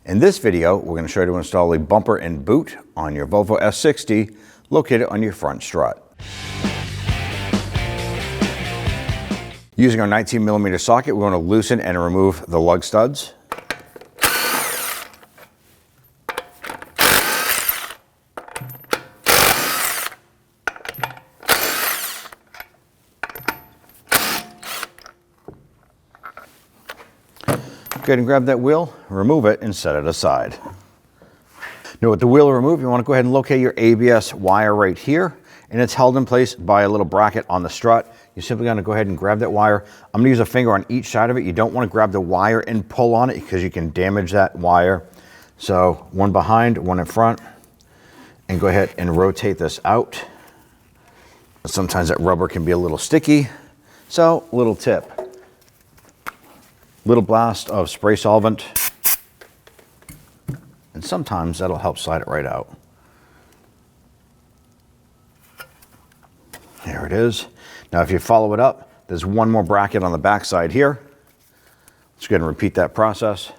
In this video, we're going to show you how to install a bumper and boot on your Volvo S60 located on your front strut. Using our 19mm socket, we're going to loosen and remove the lug studs. Go ahead and grab that wheel, remove it, and set it aside. Now with the wheel removed, you want to go ahead and locate your ABS wire right here, and it's held in place by a little bracket on the strut. You're simply going to go ahead and grab that wire. I'm going to use a finger on each side of it. You don't want to grab the wire and pull on it because you can damage that wire. So one behind, one in front, and go ahead and rotate this out. Sometimes that rubber can be a little sticky, so little tip. Little blast of spray solvent, and sometimes that'll help slide it right out. There it is. Now if you follow it up, there's one more bracket on the back side here. Let's go ahead and repeat that process.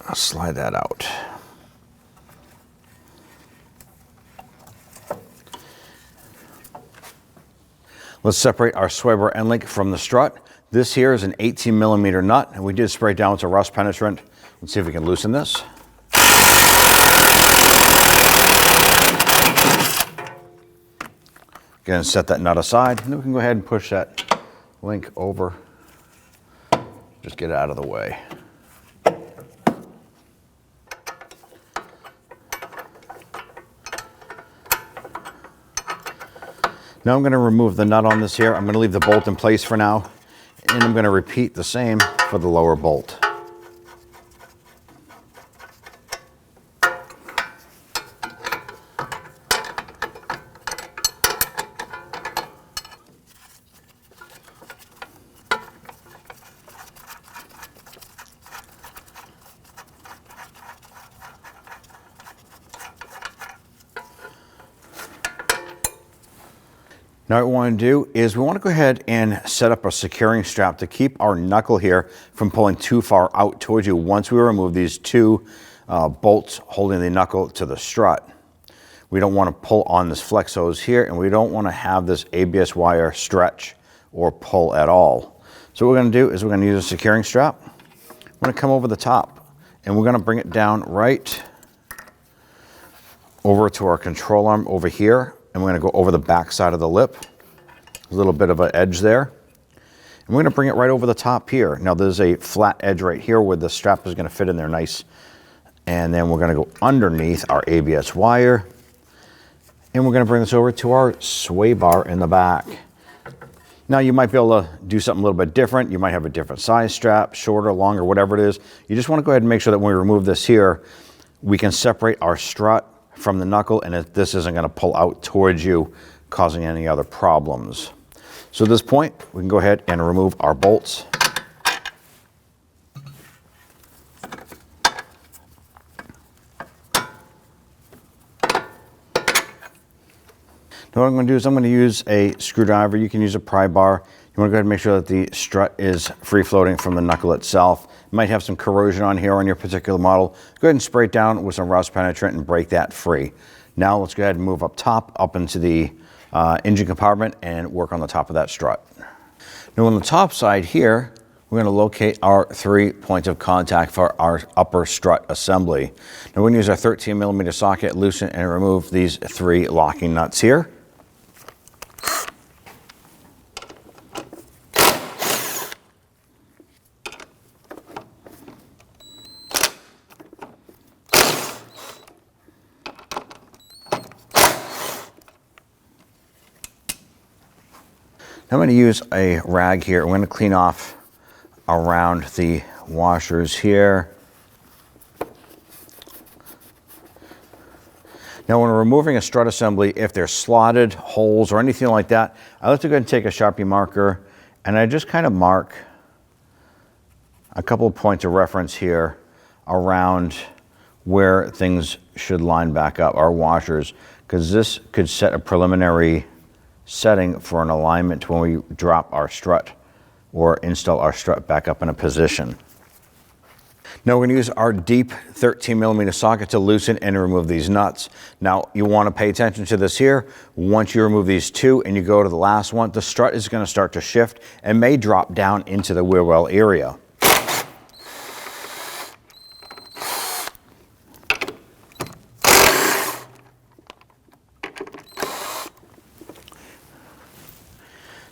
I'll slide that out. Let's separate our sway bar end link from the strut. This here is an 18mm nut, and we did spray it down with a rust penetrant. Let's see if we can loosen this. Again, set that nut aside, and then we can go ahead and push that link over. Just get it out of the way. Now I'm going to remove the nut on this here. I'm going to leave the bolt in place for now, and I'm going to repeat the same for the lower bolt. Now what we want to do is we want to go ahead and set up a securing strap to keep our knuckle here from pulling too far out towards you once we remove these two bolts holding the knuckle to the strut. We don't want to pull on this flex hose here, and we don't want to have this ABS wire stretch or pull at all. So what we're going to do is we're going to use a securing strap. We're going to come over the top, and we're going to bring it down right over to our control arm over here. And we're going to go over the back side of the lip, a little bit of an edge there. And we're going to bring it right over the top here. Now there's a flat edge right here where the strap is going to fit in there nice. And then we're going to go underneath our ABS wire. And we're going to bring this over to our sway bar in the back. Now you might be able to do something a little bit different. You might have a different size strap, shorter, longer, whatever it is. You just want to go ahead and make sure that when we remove this here, we can separate our strut from the knuckle, and this isn't going to pull out towards you, causing any other problems. So at this point, we can go ahead and remove our bolts. Now what I'm going to do is I'm going to use a screwdriver. You can use a pry bar. You want to go ahead and make sure that the strut is free floating from the knuckle itself. You might have some corrosion on here on your particular model. Go ahead and spray it down with some rust penetrant and break that free. Now let's go ahead and move up top, up into the engine compartment and work on the top of that strut. Now on the top side here, we're going to locate our 3 points of contact for our upper strut assembly. Now we're going to use our 13mm socket, loosen and remove these 3 locking nuts here. I'm going to use a rag here. I'm going to clean off around the washers here. Now when we're removing a strut assembly, if there's slotted holes or anything like that, I like to go ahead and take a Sharpie marker and I just kind of mark a couple of points of reference here around where things should line back up, our washers, because this could set a preliminary setting for an alignment when we drop our strut or install our strut back up in a position. Now we're going to use our deep 13mm socket to loosen and remove these nuts. Now you want to pay attention to this here. Once you remove these two and you go to the last one, the strut is going to start to shift and may drop down into the wheel well area.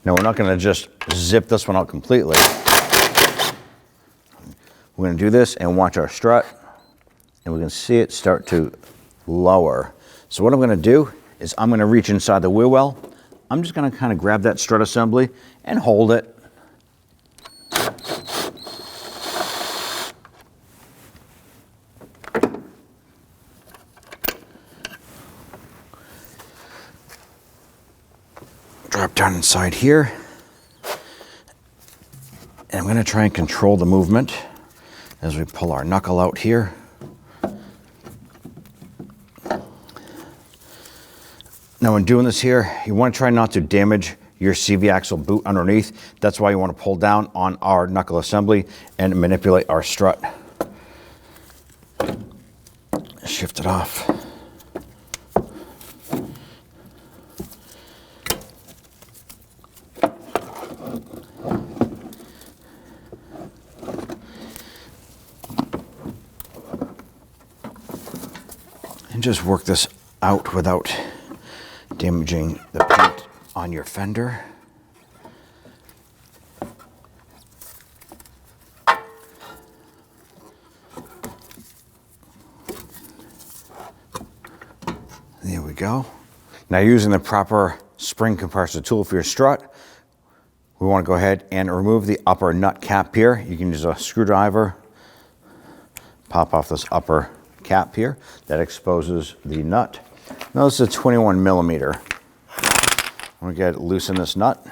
Now we're not going to just zip this one out completely. We're going to do this and watch our strut, and we can see it start to lower. So what I'm going to do is I'm going to reach inside the wheel well. I'm just going to kind of grab that strut assembly and hold it. Drop down inside here, and I'm going to try and control the movement as we pull our knuckle out here. Now when doing this here, you want to try not to damage your CV axle boot underneath. That's why you want to pull down on our knuckle assembly and manipulate our strut. Shift it off. And just work this out without damaging the paint on your fender. There we go. Now using the proper spring compressor tool for your strut, we want to go ahead and remove the upper nut cap here. You can use a screwdriver, pop off this upper cap here that exposes the nut. Now this is a 21mm. I'm going to loosen this nut.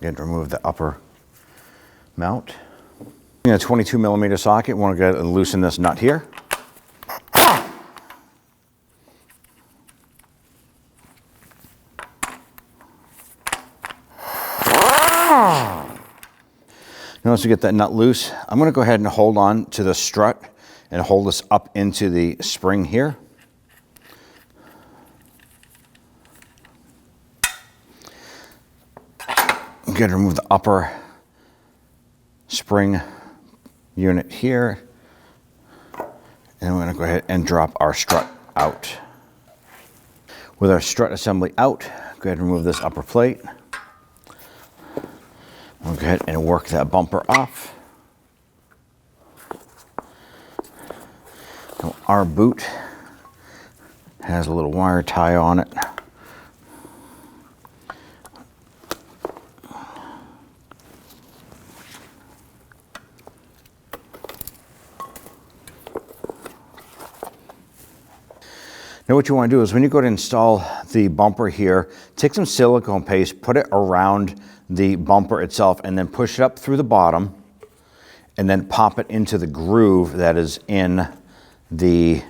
Again, remove the upper mount. In a 22mm socket, want to go and loosen this nut here. Now once you get that nut loose, I'm going to go ahead and hold on to the strut and hold this up into the spring here. I'm going to remove the upper spring unit here, and we're going to go ahead and drop our strut out. With our strut assembly out, go ahead and remove this upper plate. We'll go ahead and work that bumper off. Now, our boot has a little wire tie on it. Now what you want to do is when you go to install the bumper here, take some silicone paste, put it around the bumper itself, and then push it up through the bottom, and then pop it into the groove that is in the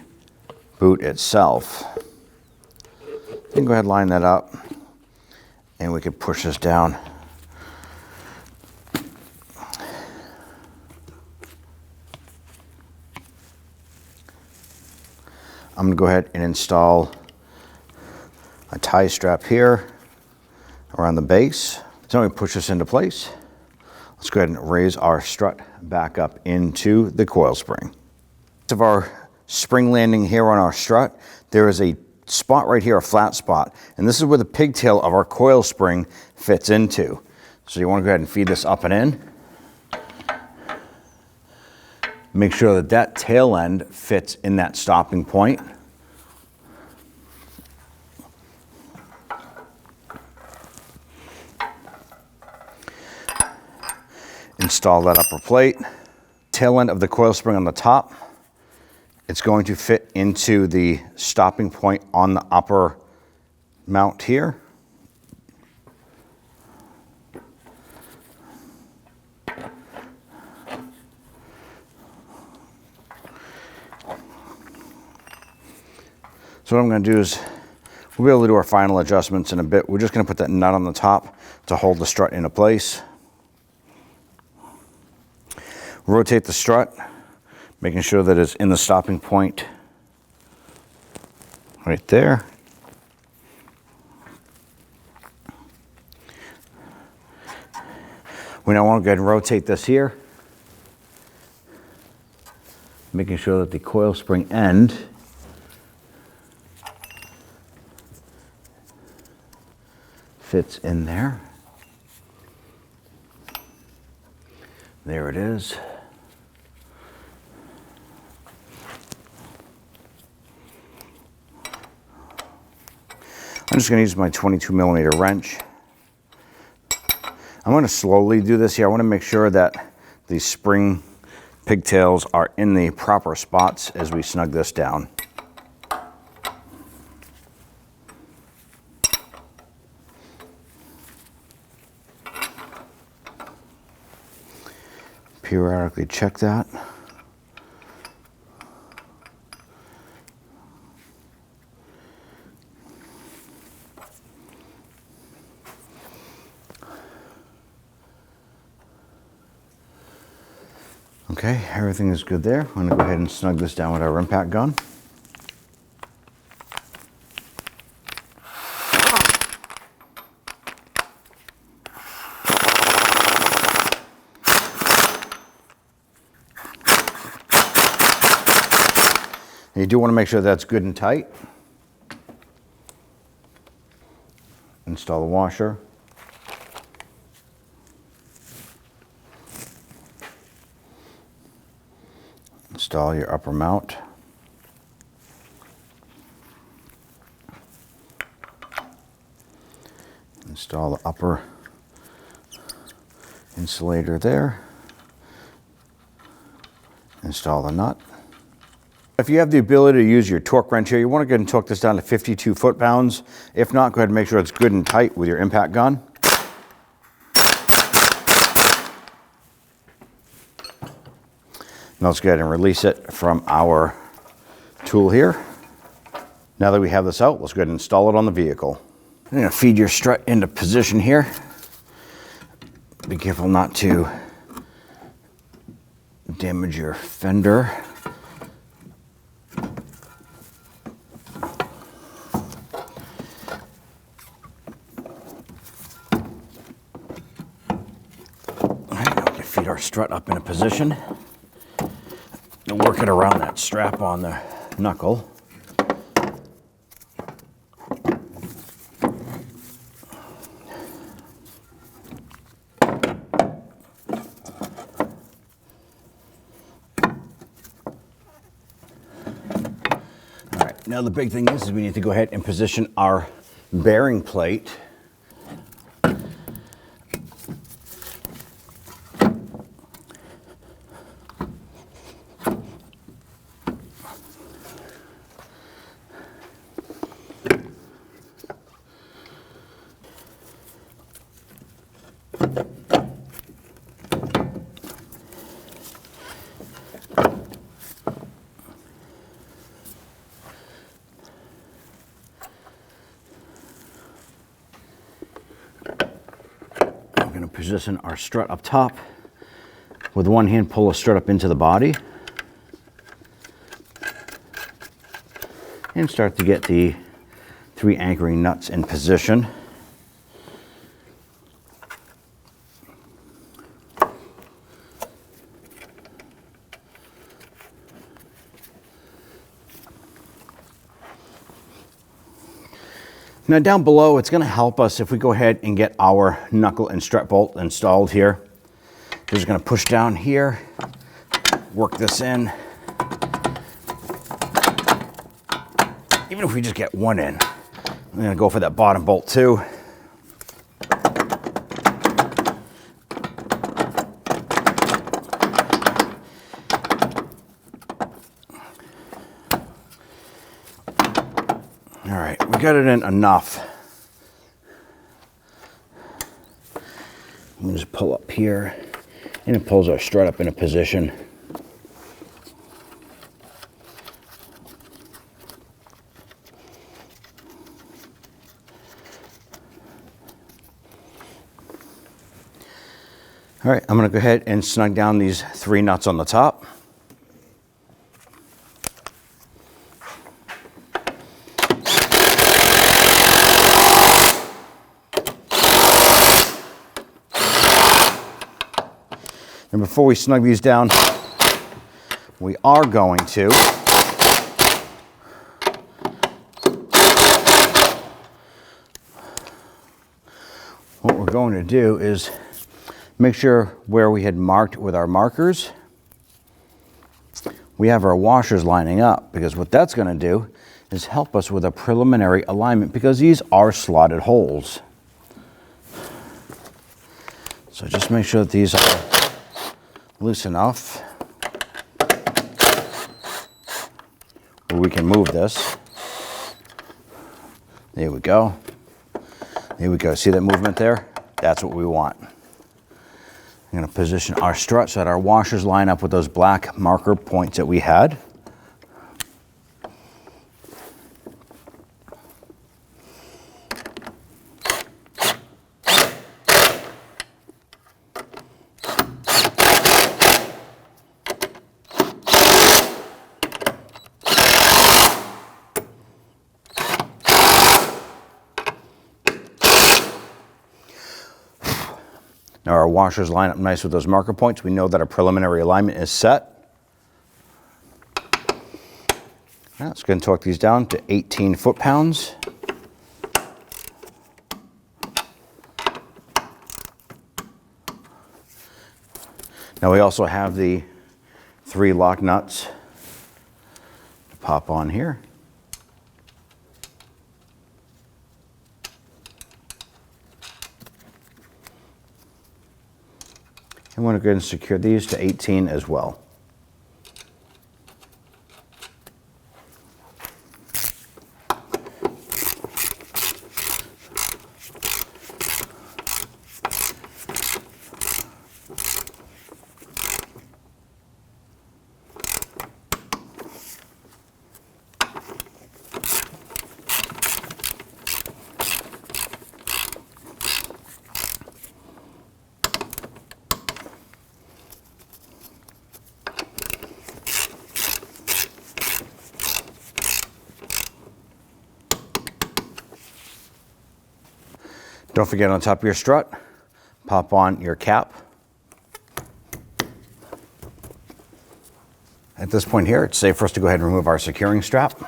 boot itself. Then go ahead and line that up, and we can push this down. I'm going to go ahead and install a tie strap here around the base. So we push this into place. Let's go ahead and raise our strut back up into the coil spring. Of our spring landing here on our strut, there is a spot right here, a flat spot, and this is where the pigtail of our coil spring fits into. So you want to go ahead and feed this up and in. Make sure that that tail end fits in that stopping point. Install that upper plate. Tail end of the coil spring on the top. It's going to fit into the stopping point on the upper mount here. So what I'm going to do is, we'll be able to do our final adjustments in a bit. We're just going to put that nut on the top to hold the strut into place. Rotate the strut, making sure that it's in the stopping point right there. We now want to go ahead and rotate this here, making sure that the coil spring end fits in there. There it is. I'm just going to use my 22mm wrench. I'm going to slowly do this here. I want to make sure that the spring pigtails are in the proper spots as we snug this down. Periodically check that. Okay, everything is good there. I'm going to go ahead and snug this down with our impact gun. And you do want to make sure that's good and tight. Install the washer. Install your upper mount. Install the upper insulator there. Install the nut. If you have the ability to use your torque wrench here, you want to go ahead and torque this down to 52 foot-pounds. If not, go ahead and make sure it's good and tight with your impact gun. Now let's go ahead and release it from our tool here. Now that we have this out, let's go ahead and install it on the vehicle. I'm going to feed your strut into position here. Be careful not to damage your fender. Feed our strut up in a position and work it around that strap on the knuckle. All right, now the big thing is we need to go ahead and position our bearing plate. Position our strut up top. With one hand, pull a strut up into the body and start to get the 3 anchoring nuts in position. Now down below, it's going to help us if we go ahead and get our knuckle and strut bolt installed here. We're just going to push down here, work this in. Even if we just get one in, I'm going to go for that bottom bolt too. we got it in enough. I'm going to just pull up here, and it pulls our strut up in a position. All right, I'm going to go ahead and snug down these 3 nuts on the top. And before we snug these down, we are going to what we're going to do is make sure where we had marked with our markers, we have our washers lining up, because what that's going to do is help us with a preliminary alignment, because these are slotted holes. So just make sure that these are loose enough where we can move this. There we go. There we go. See that movement there? That's what we want. I'm going to position our strut so that our washers line up with those black marker points that we had. Now our washers line up nice with those marker points. We know that our preliminary alignment is set. Now let's go ahead and torque these down to 18 foot-pounds. Now we also have the 3 lock nuts to pop on here. I want to go ahead and secure these to 18 as well. Don't forget, on top of your strut, pop on your cap. At this point here, it's safe for us to go ahead and remove our securing strap.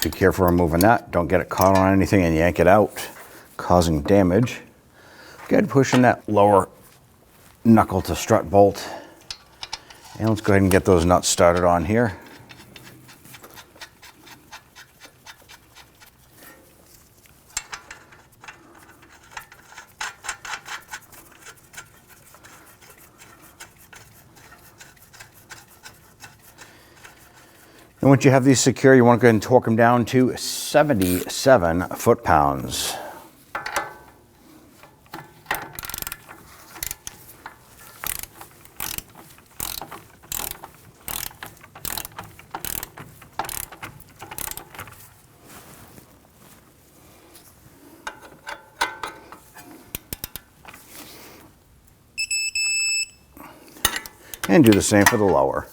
Be careful removing that. Don't get it caught on anything and yank it out, causing damage. Go ahead and push in that lower knuckle to strut bolt. And let's go ahead and get those nuts started on here. And once you have these secure, you want to go ahead and torque them down to 77 foot-pounds. And do the same for the lower.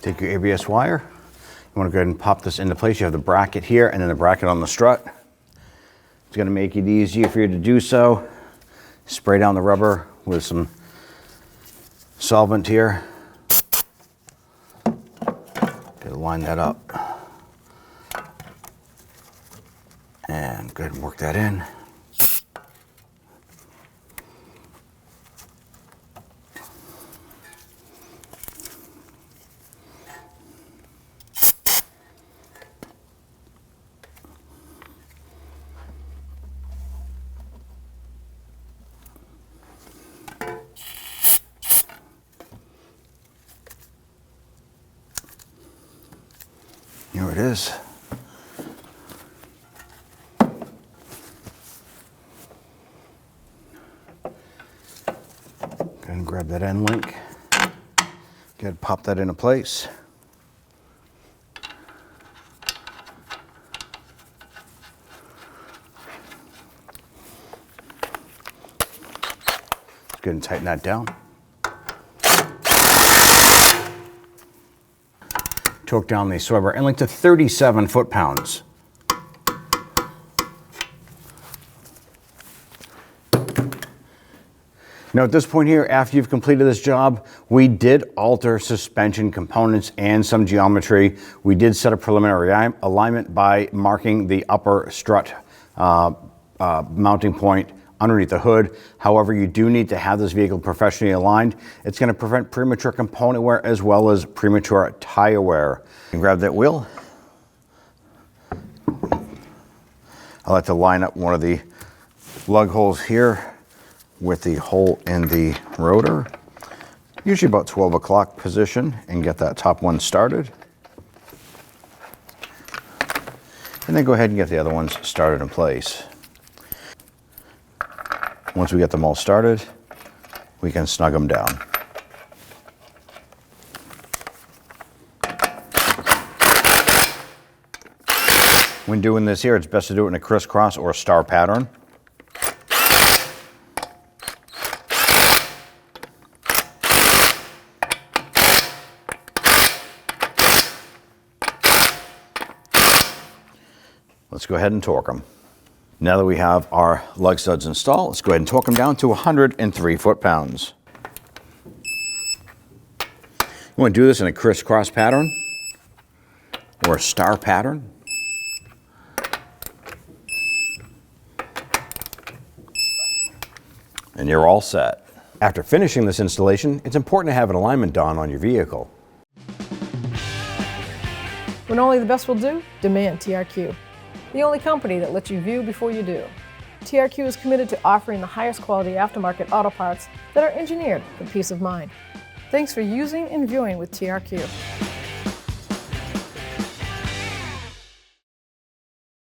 Take your ABS wire. You want to go ahead and pop this into place. You have the bracket here and then the bracket on the strut. It's going to make it easier for you to do so. Spray down the rubber with some solvent here. Got to line that up. And go ahead and work that in. Here it is. Go ahead and grab that end link. Go ahead and pop that into place. Let's go ahead and tighten that down. Torque down the sway bar end link to 37 foot-pounds. Now at this point here, after you've completed this job, we did alter suspension components and some geometry. We did set a preliminary alignment by marking the upper strut mounting point underneath the hood. However, you do need to have this vehicle professionally aligned. It's going to prevent premature component wear as well as premature tire wear. You can grab that wheel. I like to line up one of the lug holes here with the hole in the rotor, usually about 12 o'clock position, and get that top one started. And then go ahead and get the other ones started in place. Once we get them all started, we can snug them down. When doing this here, it's best to do it in a crisscross or a star pattern. Let's go ahead and torque them. Now that we have our lug studs installed, let's go ahead and torque them down to 103 foot-pounds. You want to do this in a crisscross pattern or a star pattern. And you're all set. After finishing this installation, it's important to have an alignment done on your vehicle. When only the best will do, demand TRQ. The only company that lets you view before you do. TRQ is committed to offering the highest quality aftermarket auto parts that are engineered for peace of mind. Thanks for using and viewing with TRQ.